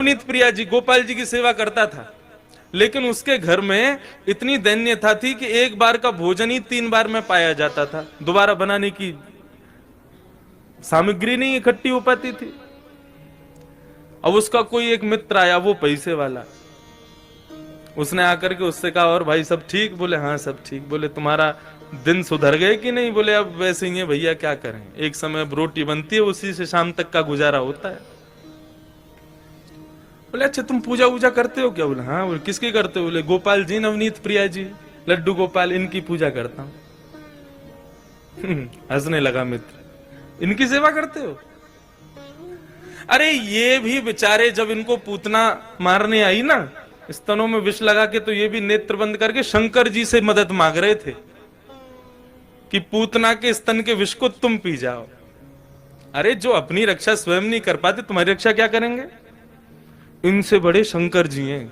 नवनीत प्रिया जी गोपाल जी की सेवा करता था, लेकिन उसके घर में इतनी दैन्यता थी कि एक बार का भोजन ही 3 बार में पाया जाता था, दोबारा बनाने की सामग्री नहीं इकट्ठी हो पाती थी। अब उसका कोई एक मित्र आया, वो पैसे वाला, उसने आकर के उससे कहा और भाई सब ठीक? बोले हाँ सब ठीक। बोले तुम्हारा दिन सुधर गए कि नहीं? बोले अब वैसे ही है भैया, क्या करें, एक समय अब रोटी बनती है, उसी से शाम तक का गुजारा होता है। बोले अच्छा तुम पूजा वूजा करते हो क्या? बोले हाँ। बोले किसकी करते हो? बोले गोपाल जी, नवनीत प्रिया जी, लड्डू गोपाल, इनकी पूजा करता हूं। हंसने लगा मित्र, इनकी सेवा करते हो? अरे ये भी बेचारे जब इनको पूतना मारने आई ना, स्तनों में विष लगा के, तो ये भी नेत्र बंद करके शंकर जी से मदद मांग रहे थे कि पूतना के स्तन के विष को तुम पी जाओ। अरे जो अपनी रक्षा स्वयं नहीं कर पाते, तुम्हारी रक्षा क्या करेंगे? इनसे बड़े शंकर जी हैं,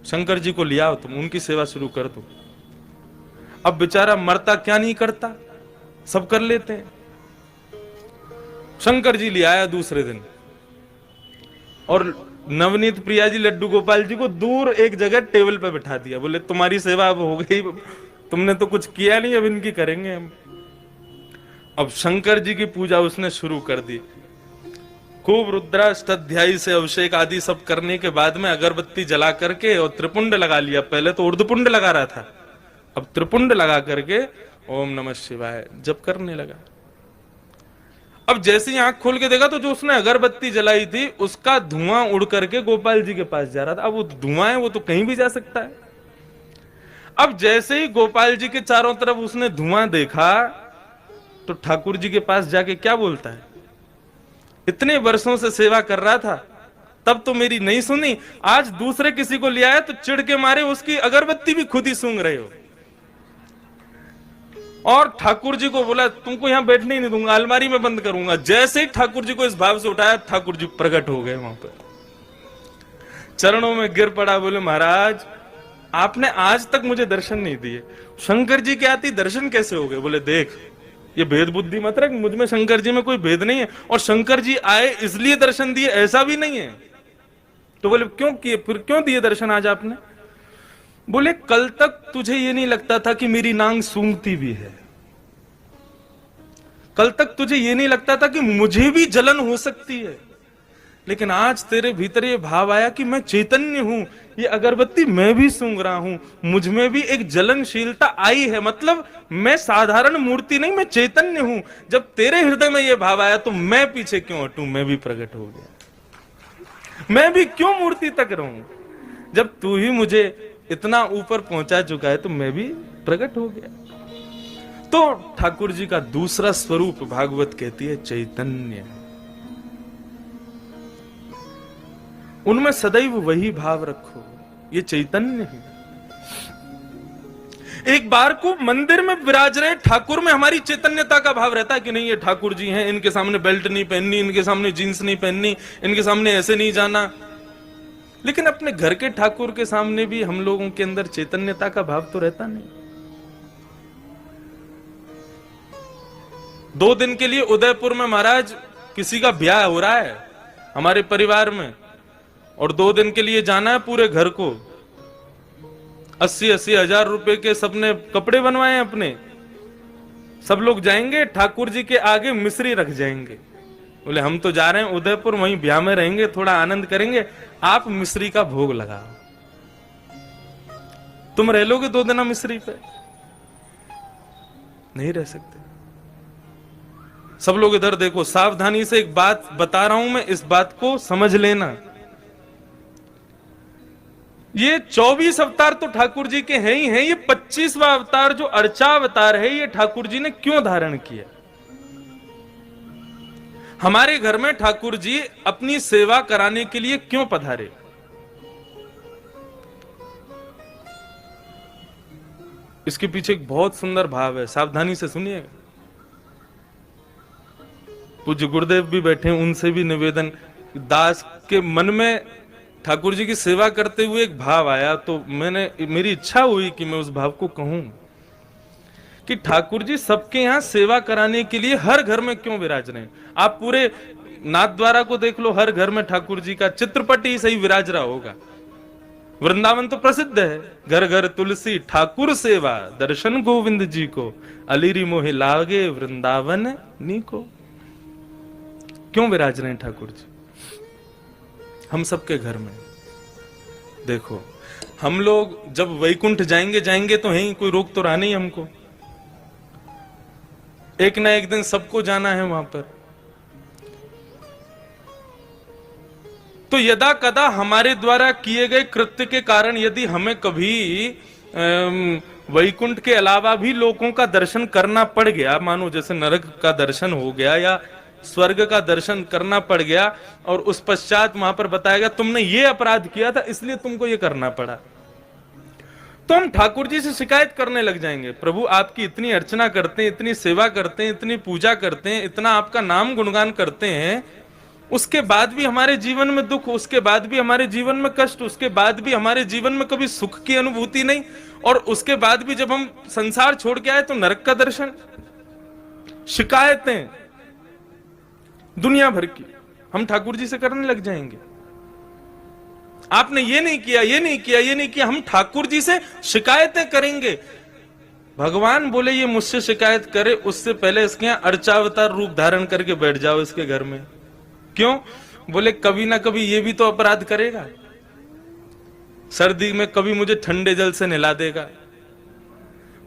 शंकर जी को लिया हो तुम, उनकी सेवा शुरू कर दो। अब बेचारा मरता क्या नहीं करता, सब कर लेते हैं। शंकर जी ले आया दूसरे दिन, और नवनीत प्रिया जी लड्डू गोपाल जी को दूर एक जगह टेबल पे बिठा दिया। बोले तुम्हारी सेवा अब हो गई, तुमने तो कुछ किया नहीं, अब इनकी करेंगे हम। अब शंकर जी की पूजा उसने शुरू कर दी। खूब रुद्राष्टाध्यायी से अभिषेक आदि सब करने के बाद में अगरबत्ती जला करके और त्रिपुंड लगा लिया। पहले तो ऊर्ध्वपुंड लगा रहा था, अब त्रिपुंड लगा करके ओम नमः शिवाय जप करने लगा। अब जैसे ही आंख खोल के देखा तो जो उसने अगरबत्ती जलाई थी उसका धुआं उड़ करके गोपाल जी के पास जा रहा था। अब वो धुआं है, वो तो कहीं भी जा सकता है। अब जैसे ही गोपाल जी के चारों तरफ उसने धुआं देखा तो ठाकुर जी के पास जाके क्या बोलता है, इतने वर्षों से सेवा कर रहा था, तब तो मेरी नहीं सुनी, आज दूसरे किसी को ले आया तो चिढ़ के मारे उसकी अगरबत्ती भी खुद ही सूंघ रहे हो। और ठाकुर जी को बोला तुमको यहां बैठने ही नहीं दूंगा, अलमारी में बंद करूंगा। जैसे ही ठाकुर जी को इस भाव से उठाया, ठाकुर जी प्रकट हो गए वहां पर, चरणों में गिर पड़ा। बोले महाराज आपने आज तक मुझे दर्शन नहीं दिए, शंकर जी के आती दर्शन कैसे हो गए? बोले देख ये भेद बुद्धि मत रख, मुझ में शंकर जी में कोई भेद नहीं है, और शंकर जी आए इसलिए दर्शन दिए ऐसा भी नहीं है। तो बोले क्यों किए, फिर क्यों दिए दर्शन आज आपने? बोले कल तक तुझे ये नहीं लगता था कि मेरी नांग सूंघती भी है, कल तक तुझे ये नहीं लगता था कि मुझे भी जलन हो सकती है, लेकिन आज तेरे भीतर ये भाव आया कि मैं चैतन्य हूं, ये अगरबत्ती मैं भी सूंघ रहा हूं, मुझ में भी एक जलनशीलता आई है, मतलब मैं साधारण मूर्ति नहीं, मैं चैतन्य हूं। जब तेरे हृदय में ये भाव आया तो मैं पीछे क्यों हटूं, मैं भी प्रकट हो गया, मैं भी क्यों मूर्ति तक रहूं? जब तू ही मुझे इतना ऊपर पहुंचा चुका है तो मैं भी प्रकट हो गया। तो ठाकुर जी का दूसरा स्वरूप भागवत कहती है चैतन्य, उनमें सदैव वही भाव रखो, ये चैतन्य है। एक बार को मंदिर में विराज रहे ठाकुर में हमारी चैतन्यता का भाव रहता है कि नहीं ये ठाकुर जी हैं, इनके सामने बेल्ट नहीं पहननी, इनके सामने जींस नहीं पहननी, इनके सामने ऐसे नहीं जाना। लेकिन अपने घर के ठाकुर के सामने भी हम लोगों के अंदर चैतन्यता का भाव तो रहता नहीं। 2 दिन के लिए उदयपुर में महाराज किसी का ब्याह हो रहा है हमारे परिवार में, और 2 दिन के लिए जाना है पूरे घर को। 80-80 हजार रुपए के सबने कपड़े बनवाए अपने, सब लोग जाएंगे ठाकुर जी के आगे मिश्री रख जाएंगे। बोले हम तो जा रहे हैं उदयपुर, वहीं ब्याह में रहेंगे, थोड़ा आनंद करेंगे, आप मिश्री का भोग लगाओ। तुम रह लोगे 2 दिन मिश्री पे? नहीं रह सकते। सब लोग इधर देखो, सावधानी से एक बात बता रहा हूं मैं, इस बात को समझ लेना। ये 24 अवतार तो ठाकुर जी के हैं ही हैं, ये 25वां अवतार जो अर्चा अवतार है, ये ठाकुर जी ने क्यों धारण किया? हमारे घर में ठाकुर जी अपनी सेवा कराने के लिए क्यों पधारे? इसके पीछे एक बहुत सुंदर भाव है, सावधानी से सुनिएगा। पूज्य गुरुदेव भी बैठे, उनसे भी निवेदन, दास के मन में ठाकुर जी की सेवा करते हुए एक भाव आया, तो मेरी इच्छा हुई कि मैं उस भाव को कहूं कि ठाकुर जी सबके यहां सेवा कराने के लिए हर घर में क्यों विराज रहे हैं। आप पूरे नाथ द्वारा को देख लो, हर घर में ठाकुर जी का चित्रपट ही सही विराज रहा होगा। वृंदावन तो प्रसिद्ध है, घर घर तुलसी ठाकुर सेवा, दर्शन गोविंद जी को, अलीरी मोहि लागे वृंदावन नी को। क्यों विराज रहे हैं ठाकुर जी हम सबके घर में? देखो, हम लोग जब वैकुंठ जाएंगे तो है ही, कोई रोक तो रहा नहीं हमको। एक ना एक दिन सबको जाना है वहां पर। तो यदा कदा हमारे द्वारा किए गए कृत्य के कारण यदि हमें कभी वैकुंठ के अलावा भी लोगों का दर्शन करना पड़ गया, मानो जैसे नरक का दर्शन हो गया या स्वर्ग का दर्शन करना पड़ गया, और उस पश्चात वहां पर बताया गया तुमने ये अपराध किया था इसलिए तुमको ये करना पड़ा, तो हम ठाकुर जी से शिकायत करने लग जाएंगे। प्रभु आपकी इतनी अर्चना करते हैं, इतनी सेवा करते हैं, इतनी पूजा करते हैं, इतना आपका नाम गुणगान करते हैं, उसके बाद भी हमारे जीवन में दुख, उसके बाद भी हमारे जीवन में कष्ट, उसके बाद भी हमारे जीवन में कभी सुख की अनुभूति नहीं, और उसके बाद भी जब हम संसार छोड़ के आए तो नरक का दर्शन। शिकायतें दुनिया भर की हम ठाकुर जी से करने लग जाएंगे। आपने ये नहीं किया, ये नहीं किया, ये नहीं किया, हम ठाकुर जी से शिकायतें करेंगे। भगवान बोले ये मुझसे शिकायत करे उससे पहले इसके यहां अर्चावतार रूप धारण करके बैठ जाओ इसके घर में। क्यों? बोले कभी ना कभी ये भी तो अपराध करेगा, सर्दी में कभी मुझे ठंडे जल से नहला देगा,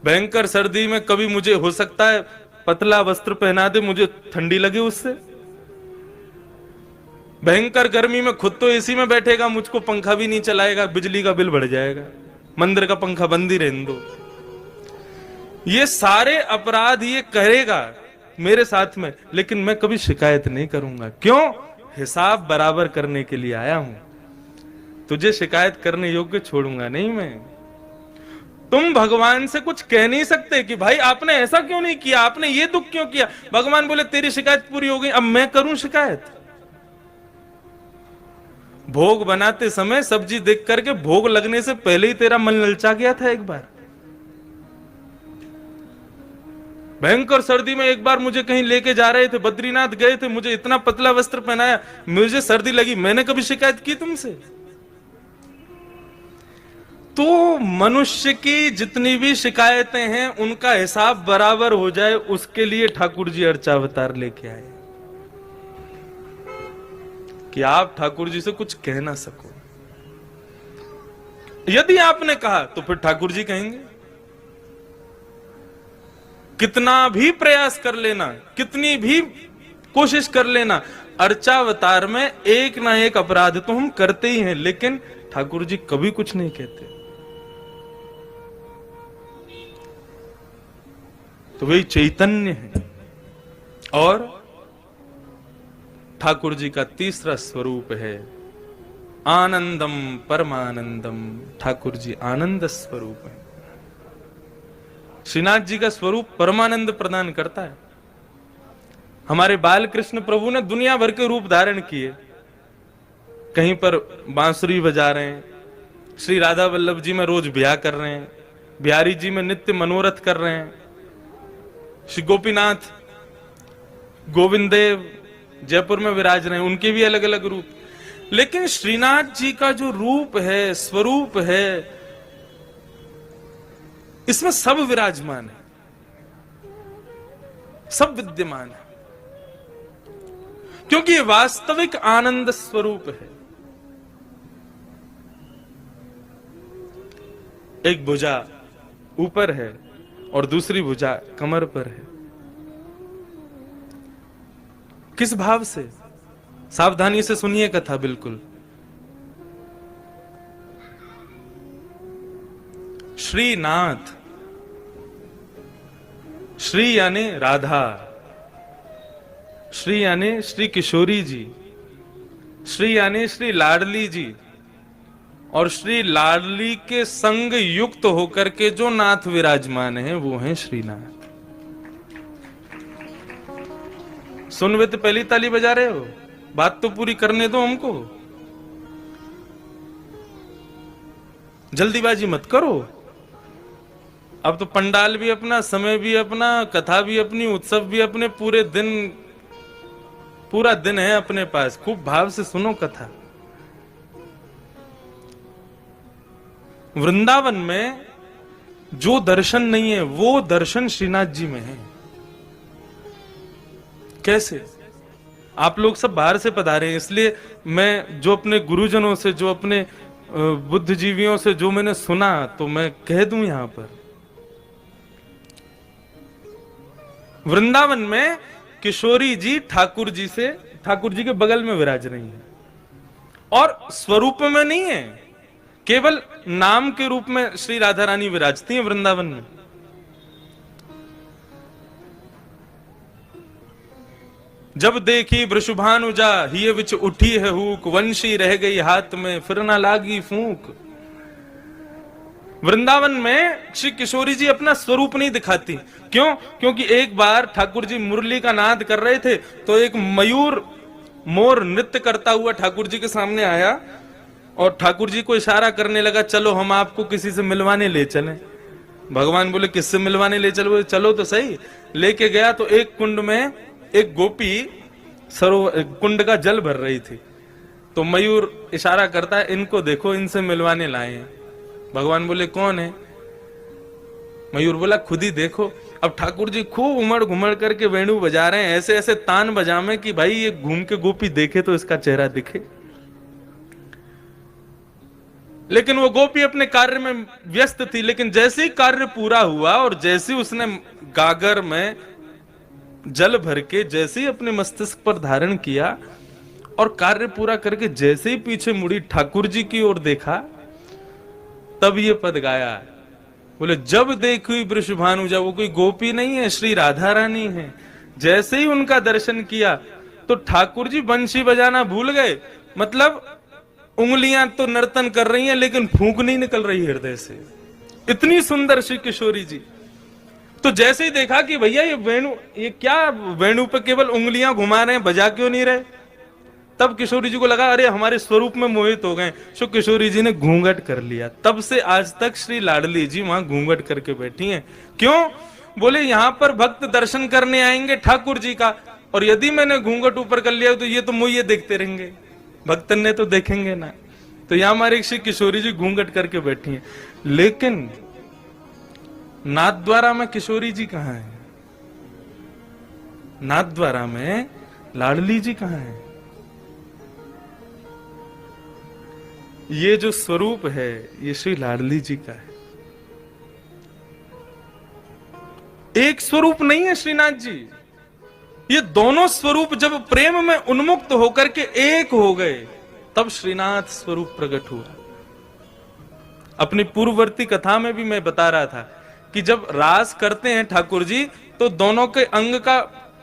भयंकर सर्दी में कभी मुझे हो सकता है पतला वस्त्र पहना दे, मुझे ठंडी लगे उससे, भयंकर गर्मी में खुद तो एसी में बैठेगा, मुझको पंखा भी नहीं चलाएगा, बिजली का बिल बढ़ जाएगा, मंदिर का पंखा बंद ही रहने दो। ये सारे अपराध ये करेगा मेरे साथ में, लेकिन मैं कभी शिकायत नहीं करूंगा। क्यों? हिसाब बराबर करने के लिए आया हूं, तुझे शिकायत करने योग्य छोड़ूंगा नहीं मैं। तुम भगवान से कुछ कह नहीं सकते कि भाई आपने ऐसा क्यों नहीं किया, आपने ये दुख क्यों किया। भगवान बोले तेरी शिकायत पूरी हो गई, अब मैं करूं शिकायत। भोग बनाते समय सब्जी देख करके भोग लगने से पहले ही तेरा मन ललचा गया था। एक बार भयंकर सर्दी में एक बार मुझे कहीं लेके जा रहे थे, बद्रीनाथ गए थे, मुझे इतना पतला वस्त्र पहनाया, मुझे सर्दी लगी, मैंने कभी शिकायत की तुमसे? तो मनुष्य की जितनी भी शिकायतें हैं उनका हिसाब बराबर हो जाए, उसके लिए ठाकुर जी अर्चावतार लेके आए कि आप ठाकुर जी से कुछ कह ना सको। यदि आपने कहा तो फिर ठाकुर जी कहेंगे। कितना भी प्रयास कर लेना, कितनी भी कोशिश कर लेना, अर्चावतार में एक ना एक अपराध तो हम करते ही हैं, लेकिन ठाकुर जी कभी कुछ नहीं कहते। तो वही चैतन्य है। और ठाकुर जी का तीसरा स्वरूप है आनंदम परमानंदम। ठाकुर जी आनंद स्वरूप है। श्रीनाथ जी का स्वरूप परमानंद प्रदान करता है। हमारे बाल कृष्ण प्रभु ने दुनिया भर के रूप धारण किए, कहीं पर बांसुरी बजा रहे हैं, श्री राधा वल्लभ जी में रोज ब्याह कर रहे हैं, बिहारी जी में नित्य मनोरथ कर रहे हैं, श्री गोपीनाथ गोविंद देव जयपुर में विराज रहे हैं, उनके भी अलग अलग रूप। लेकिन श्रीनाथ जी का जो रूप है, स्वरूप है, इसमें सब विराजमान है, सब विद्यमान है, क्योंकि ये वास्तविक आनंद स्वरूप है। एक भुजा ऊपर है और दूसरी भुजा कमर पर है। किस भाव से? सावधानी से सुनिए कथा बिल्कुल। श्रीनाथ, श्री यानी राधा, श्री यानी श्री किशोरी जी, श्री यानी श्री लाडली जी, और श्री लाडली के संग युक्त होकर के जो नाथ विराजमान हैं वो हैं श्रीनाथ। सुन वे तो पहली ताली बजा रहे हो, बात तो पूरी करने दो हमको, जल्दीबाजी मत करो। अब तो पंडाल भी अपना, समय भी अपना, कथा भी अपनी, उत्सव भी अपने, पूरे दिन पूरा दिन है अपने पास, खूब भाव से सुनो कथा। वृंदावन में जो दर्शन नहीं है वो दर्शन श्रीनाथ जी में है। कैसे? आप लोग सब बाहर से पधारे हैं, इसलिए मैं जो अपने गुरुजनों से, जो अपने बुद्धिजीवियों से जो मैंने सुना तो मैं कह दूं यहां पर। वृंदावन में किशोरी जी ठाकुर जी के बगल में विराज रही हैं, और स्वरूप में नहीं है, केवल नाम के रूप में श्री राधा रानी विराजती हैं वृंदावन में। जब देखी वृषभानुजा हिय विच उठी है हुक, वंशी रह गई हाथ में फिर ना लागी फूंक। वृंदावन में श्री किशोरी जी अपना स्वरूप नहीं दिखाती। क्यों? क्योंकि एक बार ठाकुर जी मुरली का नाद कर रहे थे तो एक मयूर मोर नृत्य करता हुआ ठाकुर जी के सामने आया और ठाकुर जी को इशारा करने लगा, चलो हम आपको किसी से मिलवाने ले चलें। भगवान बोले किससे मिलवाने ले चलो? चलो तो सही। लेके गया तो एक कुंड में एक गोपी सरोवर कुंड का जल भर रही थी, तो मयूर इशारा करता है, इनको देखो, इनसे मिलवाने लाए हैं। भगवान बोले कौन है? मयूर बोला खुद ही देखो। अब ठाकुर जी खूब उमड़ घुमड़ करके वेणु बजा रहे हैं, ऐसे ऐसे तान बजावे कि भाई ये घूम के गोपी देखे तो इसका चेहरा दिखे। लेकिन वो गोपी अपने कार्य में व्यस्त थी। लेकिन जैसे ही कार्य पूरा हुआ और जैसे ही उसने गागर में जल भर के जैसे ही अपने मस्तिष्क पर धारण किया और कार्य पूरा करके जैसे ही पीछे मुड़ी ठाकुर जी की ओर देखा, तब ये पद गाया। बोले जब देखी वृषभानुजा, वो कोई गोपी नहीं है, श्री राधा रानी है। जैसे ही उनका दर्शन किया तो ठाकुर जी बंशी बजाना भूल गए। मतलब उंगलियां तो नर्तन कर रही हैं लेकिन फूंक नहीं निकल रही हृदय से, इतनी सुंदर श्री किशोरी जी। तो जैसे ही देखा कि भैया ये वेणु, ये क्या वेणु पे केवल उंगलियां घुमा रहे हैं, बजा क्यों नहीं रहे, तब किशोरी जी को लगा अरे हमारे स्वरूप में मोहित हो गए। सो किशोरी जी ने घूंघट कर लिया। तब से आज तक श्री लाडली जी वहां घूंघट करके बैठी हैं। क्यों? बोले यहां पर भक्त दर्शन करने आएंगे ठाकुर जी का, और यदि मैंने घूंघट ऊपर कर लिया तो ये तो मुझे देखते रहेंगे, भक्तन ने तो देखेंगे ना। तो यहां हमारी श्री किशोरी जी घूंघट करके बैठी हैं। लेकिन नाथद्वारा में किशोरी जी कहां है? नाथद्वारा में लाडली जी कहां है? ये जो स्वरूप है ये श्री लाडली जी का है। एक स्वरूप नहीं है श्रीनाथ जी, ये दोनों स्वरूप जब प्रेम में उन्मुक्त होकर के एक हो गए तब श्रीनाथ स्वरूप प्रकट हुआ। अपनी पूर्ववर्ती कथा में भी मैं बता रहा था कि जब रास करते हैं ठाकुर जी तो दोनों के अंग का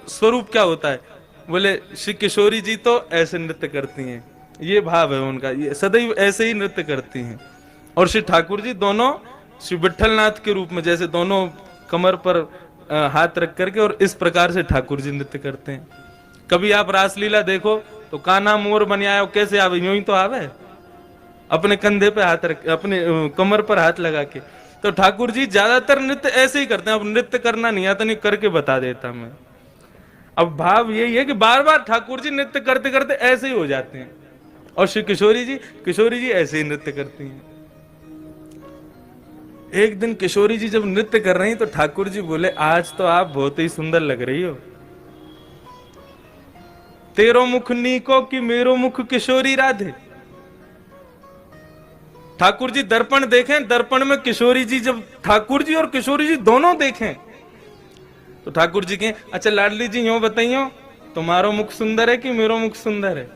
स्वरूप क्या होता है? बोले श्री किशोरी जी तो ऐसे नृत्य करती हैं, ये भाव है उनका, ये सदैव ऐसे ही नृत्य करती हैं। और श्री ठाकुर जी दोनों श्री विठलनाथ के रूप में जैसे दोनों कमर पर हाथ रख करके और इस प्रकार से ठाकुर जी नृत्य करते हैं। कभी आप रासलीला देखो तो कान्हा मोर बन आया, कैसे आवे? यूं ही तो आवे, अपने कंधे पे हाथ रख, अपने कमर पर हाथ लगा के। तो ठाकुर जी ज्यादातर नृत्य ऐसे ही करते हैं। अब नृत्य करना नहीं आता, नहीं करके बता देता मैं। अब भाव यही है कि बार बार ठाकुर जी नृत्य करते करते ऐसे ही हो जाते हैं, और श्री किशोरी जी ऐसे ही नृत्य करती हैं। एक दिन किशोरी जी जब नृत्य कर रही तो ठाकुर जी बोले आज तो आप बहुत ही सुंदर लग रही हो, तेरो मुख नीको कि मेरो मुख किशोरी राधे। ठाकुर जी दर्पण देखें, दर्पण में किशोरी जी, जब ठाकुर जी और किशोरी जी दोनों देखें तो ठाकुर जी कहें अच्छा लाडली जी यूं बताइयो तुम्हारो मुख सुंदर है कि मेरो मुख सुंदर है?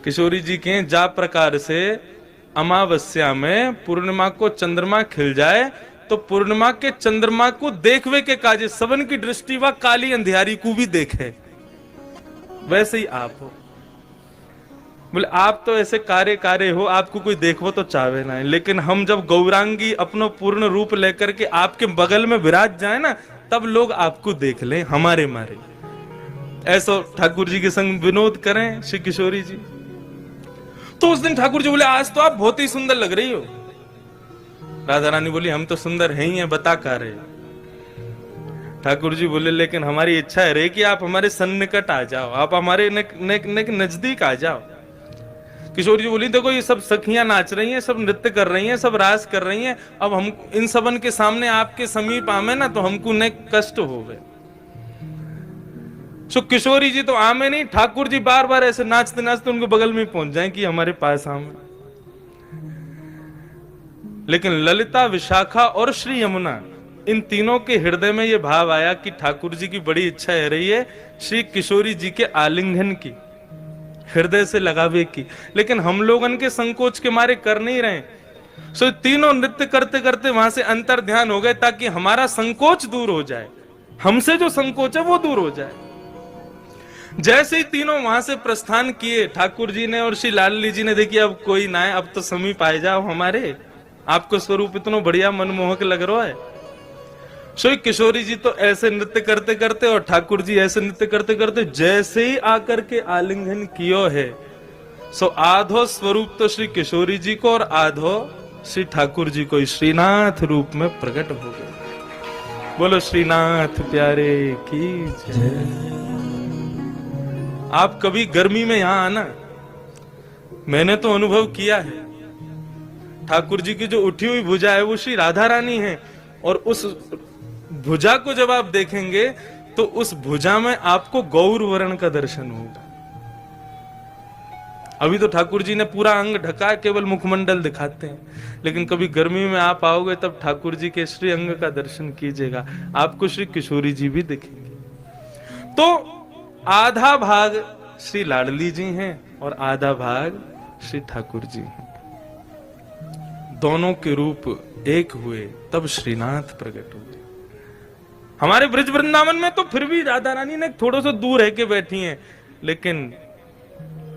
किशोरी जी कहें जा प्रकार से अमावस्या में पूर्णिमा को चंद्रमा खिल जाए तो पूर्णिमा के चंद्रमा को देखवे के काजे सबन की दृष्टि व काली अंधियारी को भी देखे, वैसे ही आप हो। बोले आप तो ऐसे कार्य हो, आपको कोई देखो तो चाहे ना है, लेकिन हम जब गौरांगी अपनो पूर्ण रूप लेकर के आपके बगल में विराज जाए ना तब लोग आपको देख लें हमारे मारे। ऐसा ठाकुर जी के संग विनोद करें श्री किशोरी जी। तो उस दिन ठाकुर जी बोले आज तो आप बहुत ही सुंदर लग रही हो। राधा रानी बोली हम तो सुंदर हैं ही हैं, बता का रहे। ठाकुर जी बोले लेकिन हमारी इच्छा है रे कि आप हमारे सन्निकट आ जाओ, आप हमारे नजदीक आ जाओ। किशोर जी बोली देखो ये सब सखियां नाच रही हैं, सब नृत्य कर रही हैं, सब रास कर रही हैं, अब हम इन सबन के सामने आपके समीप आमे ना तो हमको न कष्ट हो गए। सो किशोरी जी तो आमे नहीं, ठाकुर जी बार बार ऐसे नाचते नाचते उनके बगल में पहुंच जाएं कि हमारे पास आमे। लेकिन ललिता, विशाखा और श्री यमुना, इन तीनों के हृदय में यह भाव आया कि ठाकुर जी की बड़ी इच्छा है रही है श्री किशोरी जी के आलिंगन की, हृदय से लगावे की, लेकिन हम लोग उनके संकोच के मारे कर नहीं रहे। सो तीनों नृत्य करते करते वहां से अंतर ध्यान हो गए ताकि हमारा संकोच दूर हो जाए, हमसे जो संकोच है वो दूर हो जाए। जैसे ही तीनों वहां से प्रस्थान किए, ठाकुर जी ने और श्री लाडली जी ने देखी अब कोई ना है, अब तो समीप आए जाओ हमारे, आपको स्वरूप इतना बढ़िया मनमोहक लग रहा है। सो किशोरी जी तो ऐसे नृत्य करते करते और ठाकुर जी ऐसे नृत्य करते करते जैसे ही आकर के आलिंगन कियो है, सो आधो स्वरूप तो श्री किशोरी जी को और आधो श्री ठाकुर जी को श्रीनाथ रूप में प्रकट हो गए। बोलो श्रीनाथ प्यारे की जय। आप कभी गर्मी में यहां आना, मैंने तो अनुभव किया है। ठाकुर जी की जो उठी हुई भुजा है वो श्री राधा रानी है, और उस भुजा को जब आप देखेंगे तो उस भुजा में आपको गौर वर्ण का दर्शन होगा। अभी तो ठाकुर जी ने पूरा अंग ढका, केवल मुखमंडल दिखाते हैं, लेकिन कभी गर्मी में आप आओगे तब ठाकुर जी के श्री अंग का दर्शन कीजिएगा, आपको श्री किशोरी जी भी दिखेंगे। तो आधा भाग श्री लाडली जी हैं और आधा भाग श्री ठाकुर जी हैं, दोनों के रूप एक हुए तब श्रीनाथ प्रकट हुए। हमारे ब्रज वृंदावन में तो फिर भी राधा रानी ने थोड़ा सा दूर रह के बैठी हैं, लेकिन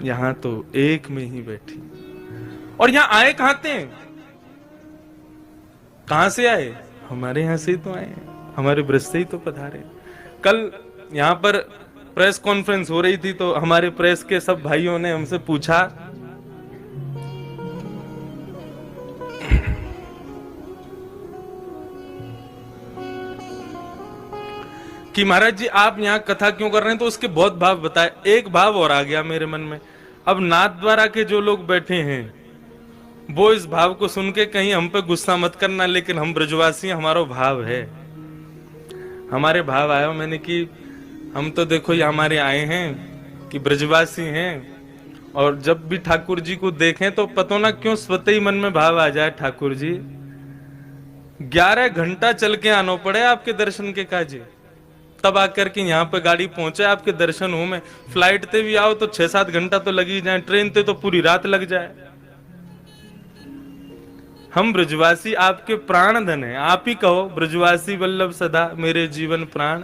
यहां तो एक में ही बैठी। और यहां आए कहां थे, कहां से आए, हमारे यहां से ही तो आए, हमारे ब्रज से ही तो पधारे। कल यहां पर प्रेस कॉन्फ्रेंस हो रही थी तो हमारे प्रेस के सब भाइयों ने हमसे पूछा कि महाराज जी आप यहाँ कथा क्यों कर रहे हैं, तो उसके बहुत भाव बताए। एक भाव और आ गया मेरे मन में, अब नाथ द्वारा के जो लोग बैठे हैं वो इस भाव को सुन के कहीं हम पे गुस्सा मत करना, लेकिन हम ब्रजवासी हमारा भाव है, हमारे भाव आया। मैंने कि हम तो देखो ये हमारे आए हैं कि ब्रजवासी हैं, और जब भी ठाकुर जी को देखें तो पता ना क्यों स्वतः ही मन में भाव आ जाए, ठाकुर जी 11 घंटा चल के आना पड़े आपके दर्शन के काजे, तब आकर के यहाँ पे गाड़ी पहुंचे आपके दर्शन हो में। फ्लाइट ते भी आओ तो 6-7 घंटा तो लग ही जाए, ट्रेन ते तो पूरी रात लग जाए। हम ब्रजवासी आपके प्राण धन है, आप ही कहो ब्रजवासी वल्लभ सदा मेरे जीवन प्राण।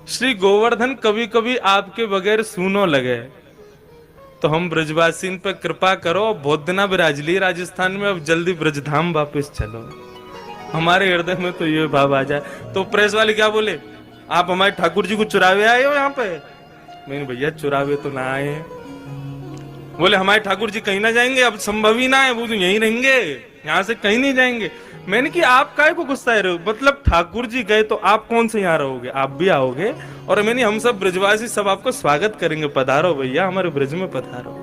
श्री गोवर्धन कभी कभी आपके बगैर सूनो लगे, तो हम ब्रजवासी पे कृपा करो, बहुत दिना विराज ली राजस्थान में, अब जल्दी ब्रजधाम वापस चलो। हमारे हृदय में तो ये भाव आ जाए। तो प्रेस वाले क्या बोले, आप हमारे ठाकुर जी को चुरावे आए हो यहाँ पे? मैंने भैया चुरावे तो ना आए। बोले हमारे ठाकुर जी कहीं ना जाएंगे, अब संभव ही ना है, वो तो यहीं रहेंगे, यहाँ से कहीं नहीं जाएंगे। मैंने कि आप काहे को गुस्सा रहे हो, मतलब ठाकुर जी गए तो आप कौन से यहाँ रहोगे, आप भी आओगे, और मैंने हम सब ब्रजवासी सब आपको स्वागत करेंगे, पधारो भैया हमारे ब्रज में पधारो।